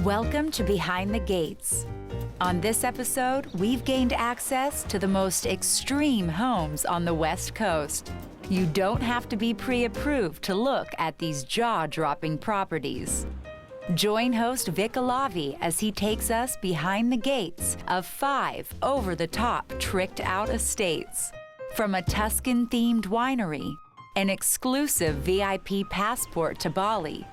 Welcome to Behind the Gates. On this episode, we've gained access to the most extreme homes on the West Coast. You don't have to be pre-approved to look at these jaw-dropping properties. Join host Vic Alavi as he takes us behind the gates of 5 over-the-top tricked-out estates. From a Tuscan-themed winery, an exclusive VIP passport to Bali,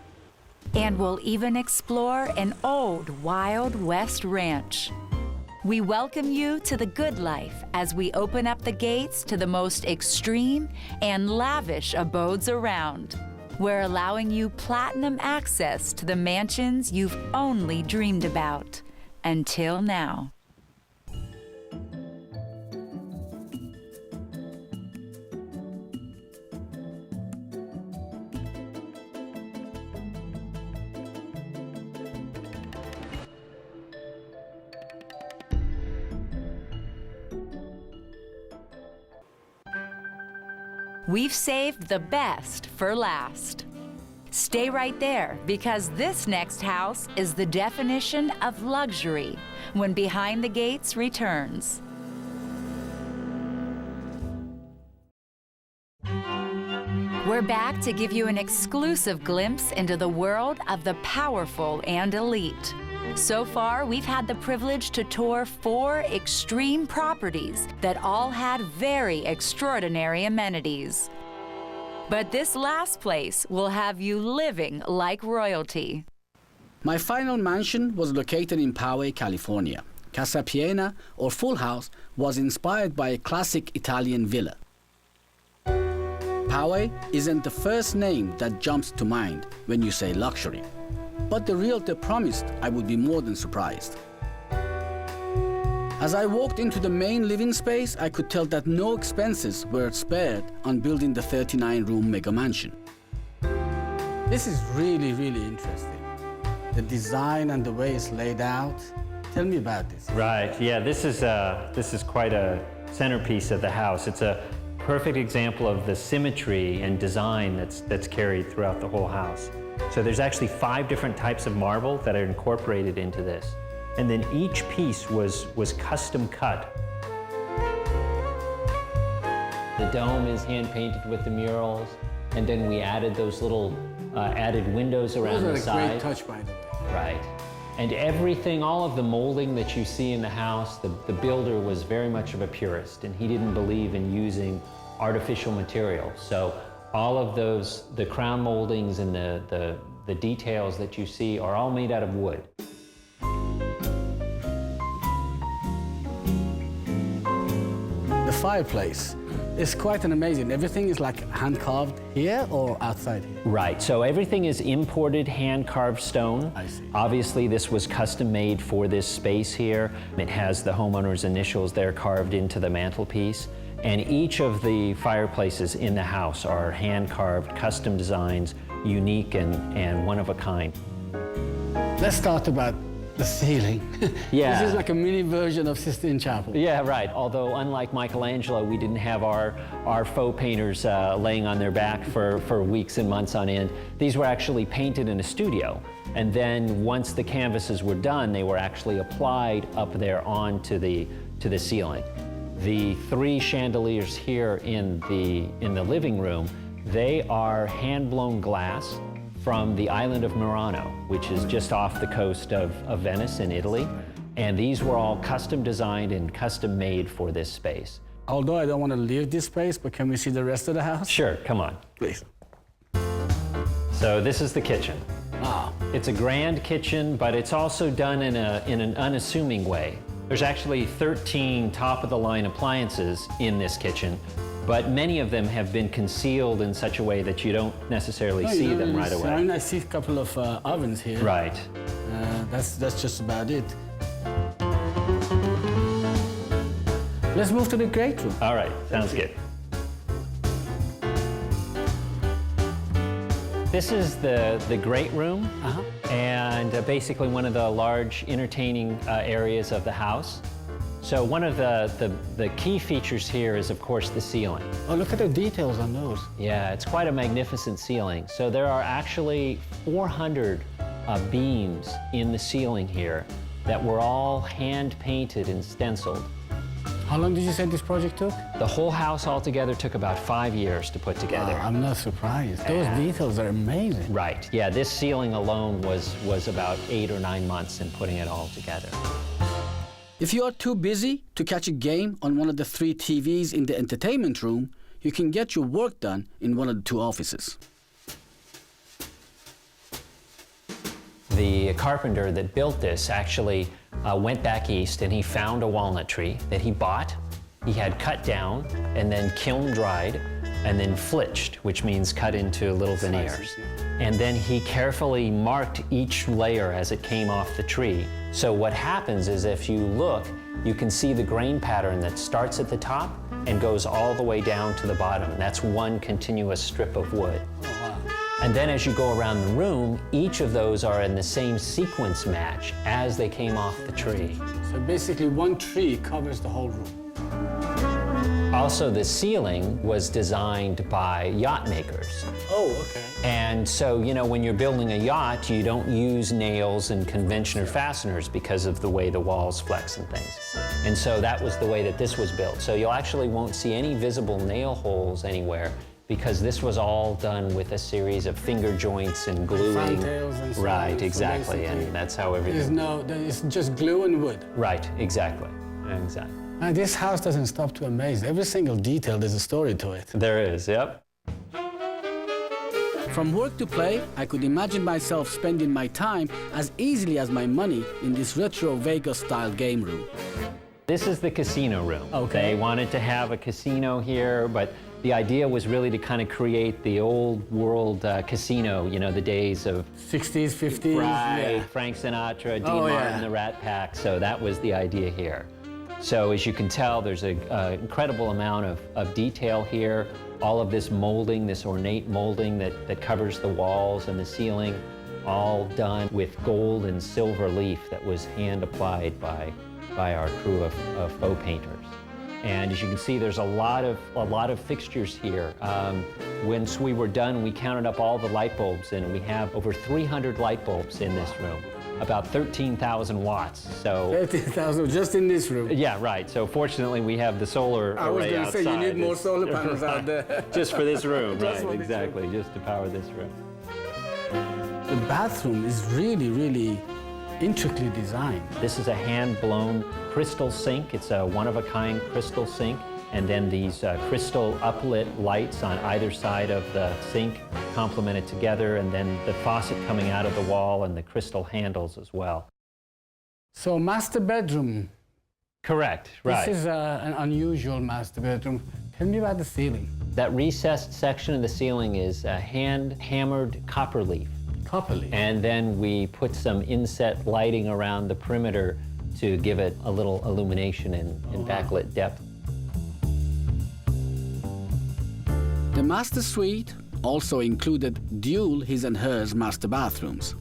and we'll even explore an old Wild West ranch. We welcome you to the good life as we open up the gates to the most extreme and lavish abodes around. We're allowing you platinum access to the mansions you've only dreamed about, until now. We've saved the best for last. Stay right there, because this next house is the definition of luxury when Behind the Gates returns. We're back to give you an exclusive glimpse into the world of the powerful and elite. So far, we've had the privilege to tour 4 extreme properties that all had very extraordinary amenities. But this last place will have you living like royalty. My final mansion was located in Poway, California. Casa Piena, or Full House, was inspired by a classic Italian villa. Poway isn't the first name that jumps to mind when you say luxury. But the realtor promised I would be more than surprised. As I walked into the main living space, I could tell that no expenses were spared on building the 39-room mega mansion. This is really, really interesting. The design and the way it's laid out. Tell me about this. Right, yeah, this is quite a centerpiece of the house. It's a perfect example of the symmetry and design that's carried throughout the whole house. So there's actually 5 different types of marble that are incorporated into this. And then each piece was custom cut. The dome is hand painted with the murals, and then we added those little added windows around the side. Those are a great touch, by the way. Right. And everything, all of the molding that you see in the house, the builder was very much of a purist, and he didn't believe in using artificial materials. So all of those, the crown moldings and the details that you see are all made out of wood. The fireplace is quite an amazing. Everything is like hand-carved here or outside here? Right, so everything is imported hand-carved stone. I see. Obviously, this was custom made for this space here. It has the homeowner's initials there carved into the mantelpiece. And each of the fireplaces in the house are hand-carved, custom designs, unique and one of a kind. Let's talk about the ceiling. Yeah. This is like a mini version of Sistine Chapel. Yeah, right. Although, unlike Michelangelo, we didn't have our faux painters laying on their back for weeks and months on end. These were actually painted in a studio. And then once the canvases were done, they were actually applied up there onto the ceiling. The 3 chandeliers here in the living room, they are hand-blown glass from the island of Murano, which is just off the coast of Venice in Italy. And these were all custom designed and custom made for this space. Although I don't want to leave this space, but can we see the rest of the house? Sure, come on. Please. So this is the kitchen. Ah. It's a grand kitchen, but it's also done in an unassuming way. There's actually 13 top-of-the-line appliances in this kitchen, but many of them have been concealed in such a way that you don't necessarily see them right away. I mean, I see a couple of ovens here. Right. That's just about it. Let's move to the great room. All right, sounds good. This is the great room, and basically one of the large entertaining areas of the house. So one of the key features here is, of course, the ceiling. Oh, look at the details on those. Yeah, it's quite a magnificent ceiling. So there are actually 400 beams in the ceiling here that were all hand painted and stenciled. How long did you say this project took? The whole house altogether took about 5 years to put together. I'm not surprised. Those details are amazing. Right, yeah, this ceiling alone was about 8 or 9 months in putting it all together. If you are too busy to catch a game on one of the 3 TVs in the entertainment room, you can get your work done in one of the 2 offices. The carpenter that built this actually went back east and he found a walnut tree that he bought. He had cut down and then kiln dried and then flitched, which means cut into little veneers. And then he carefully marked each layer as it came off the tree. So what happens is if you look, you can see the grain pattern that starts at the top and goes all the way down to the bottom. That's one continuous strip of wood. And then as you go around the room, each of those are in the same sequence match as they came off the tree. So basically one tree covers the whole room. Also, the ceiling was designed by yacht makers. Oh, okay. And so, you know, when you're building a yacht, you don't use nails and conventional fasteners because of the way the walls flex and things. And so that was the way that this was built. So you actually won't see any visible nail holes anywhere, because this was all done with a series of finger joints and gluing. Fantails and so right, on, so exactly, and that's how everything. It's just glue and wood. Right, exactly, exactly. Now, this house doesn't stop to amaze. Every single detail, there's a story to it. There is, yep. From work to play, I could imagine myself spending my time as easily as my money in this retro Vegas-style game room. This is the casino room. Okay. They wanted to have a casino here, but the idea was really to kind of create the old world casino, you know, the days of 60s, 50s. right, Yeah. Frank Sinatra, Dean Oh, Martin, yeah. the Rat Pack. So that was the idea here. So as you can tell, there's an incredible amount of detail here. All of this molding, this ornate molding that covers the walls and the ceiling, all done with gold and silver leaf that was hand applied by our crew of faux painters. And as you can see, there's a lot of fixtures here. Once we were done, we counted up all the light bulbs, and we have over 300 light bulbs in this room, about 13,000 watts. So 30,000 just in this room. yeah, right. So fortunately, we have the solar array outside. I was going to say, you need more solar panels out there. Just for this room, Just for right? this Exactly, just to power this room. The bathroom is really, really intricately designed. This is a hand-blown crystal sink. It's a one-of-a-kind crystal sink. And then these crystal uplit lights on either side of the sink complemented together, and then the faucet coming out of the wall and the crystal handles as well. So master bedroom. Correct, right. This is an unusual master bedroom. Tell me about the ceiling. That recessed section of the ceiling is hand-hammered copper leaf. Copper leaf. And then we put some inset lighting around the perimeter to give it a little illumination and backlit depth. The master suite also included dual his and hers master bathrooms.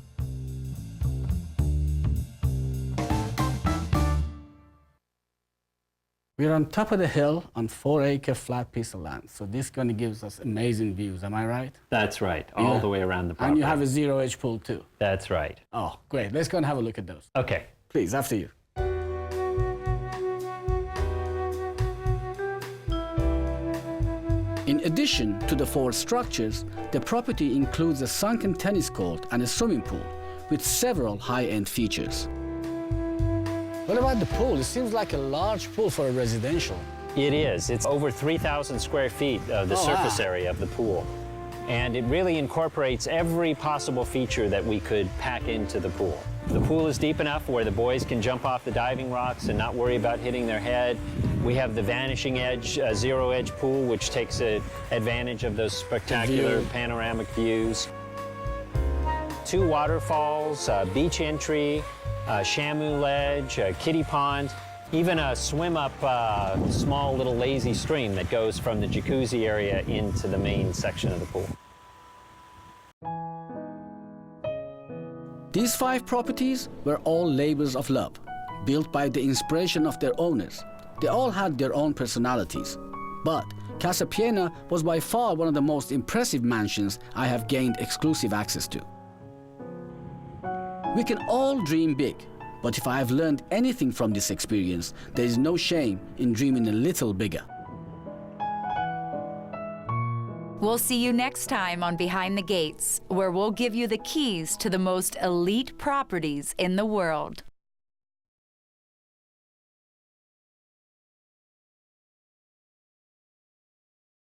We're on top of the hill on 4-acre flat piece of land. So this going to gives us amazing views, am I right? That's right, all Yeah. the way around the property. And you have a zero-edge pool too. That's right. Oh, great. Let's go and have a look at those. Okay. Please, after you. In addition to the 4 structures, the property includes a sunken tennis court and a swimming pool with several high-end features. What about the pool? It seems like a large pool for a residential. It is. It's over 3,000 square feet of the surface area of the pool. And it really incorporates every possible feature that we could pack into the pool. The pool is deep enough where the boys can jump off the diving rocks and not worry about hitting their head. We have the vanishing edge, zero-edge pool, which takes advantage of those spectacular panoramic views. 2 waterfalls, beach entry, shamu ledge, kiddie pond, even a swim-up small little lazy stream that goes from the jacuzzi area into the main section of the pool. These 5 properties were all labors of love, built by the inspiration of their owners. They all had their own personalities. But Casa Piena was by far one of the most impressive mansions I have gained exclusive access to. We can all dream big, but if I have learned anything from this experience, there is no shame in dreaming a little bigger. We'll see you next time on Behind the Gates, where we'll give you the keys to the most elite properties in the world.